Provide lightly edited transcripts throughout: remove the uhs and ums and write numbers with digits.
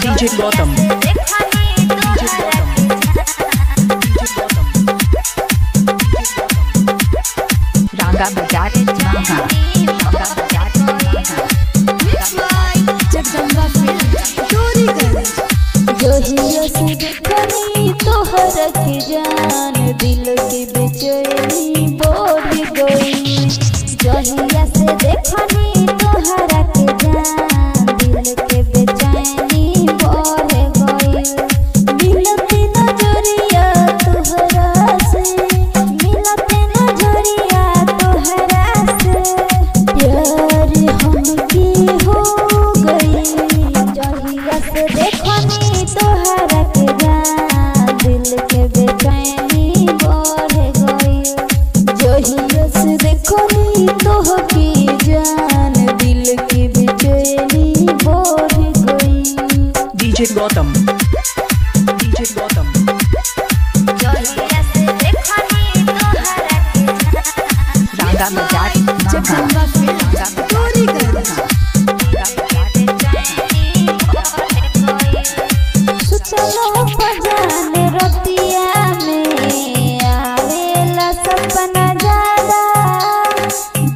DJ Gautam, Ranga Bajar, Jagdamba चोरी कर जोहिया से देखनी तोहर के जान दिल की बेचैनी बढ़ गई। जोहिया से देखनी तोहर के जान दिल के बेचैनी बढ़ गई। मिलती नजरिया तोहरा से मिलती नजरिया तोहरा से प्यार हमकी हो गई। जोहिया से देखनी तोहरा के जान दिल के बेचैनी बढ़ गई। जोहिया से देखनी तोहकी जान दिल की बेचैनी बढ़ गई। DJ Gautam, DJ Gautam, जोहिया से देखनी तोहरा के Ranga Bajar, जगदम्बा चोरी कर सुतलो पजाने रतिया में आवेला सपना ज्यादा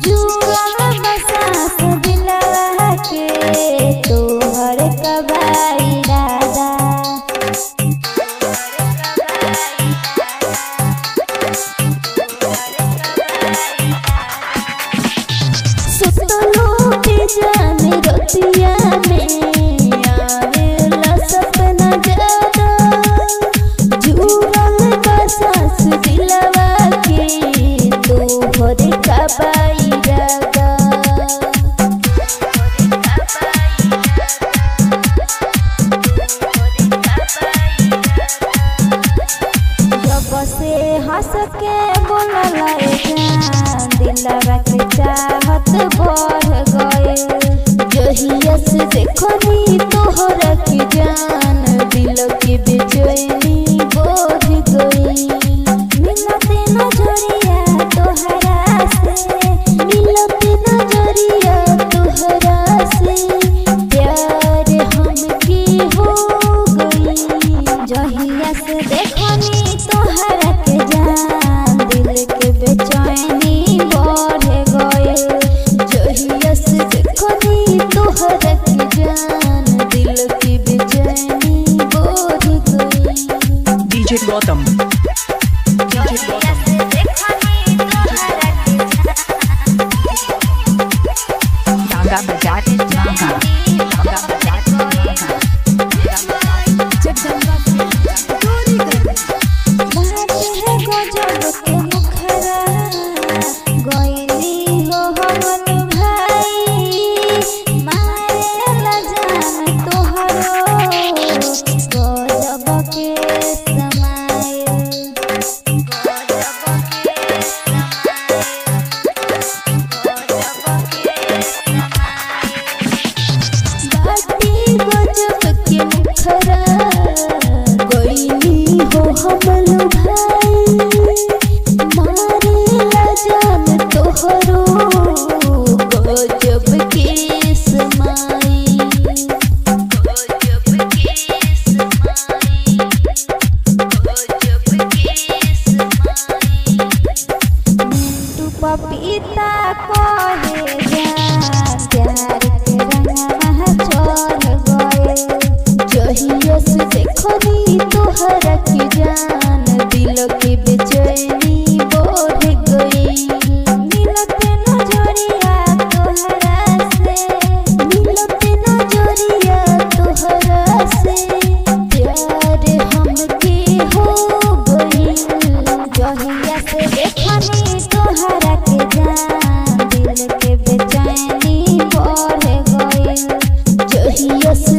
जुआ बसास दिलवा के तोहर कबाई दादा। सुतलो पजाने रतिया में आवेला सपना ज्यादा जुड़ल बसास दिलवा के तोहर कबाई दादा। जब से हंस के बोलला जान दिलवा के चाहत बढ़ गए। जोहिया से देखनी तोहरा के जान दिल की बेचैनी बढ़ गई। मिलते नजरिया तोहरा से मिलते नजरिया तोहरा से प्यार हमकी हो गई। जोहिया से देखनी तोहरा के जान दिल के बेचैनी बढ़ गई। जोहिया से देखनी तोहरा के जान दिल की बेचैनी बढ़ गई। DJ Gautam, DJ जोहिया Gautam, से देखनी तोहरा के Ranga Bajar, Ranga Bajar, Jagdamba चोरी कर बात है गजब के मुखरा गइली हो हमन भाई मारे ला जान तोहरो गजब के समाए बाती गजब के मुखरा गइली हो हमन भाई मारे ला जान तोहरो गजब के समाई। मिंटू पपीता कहे जान प्यार के रंगवा चढ़ गए। जोहिया से देखनी तोहरा के जान दिल की बेचैनी बढ़ गई। मिलते नजरिया तोहरा से मिलते नजरिया तोहरा से प्यार हमकी हो गई। जोहिया से देखनी तोहरा के जान दिल के बेचैनी बढ़ गई। जोहिया से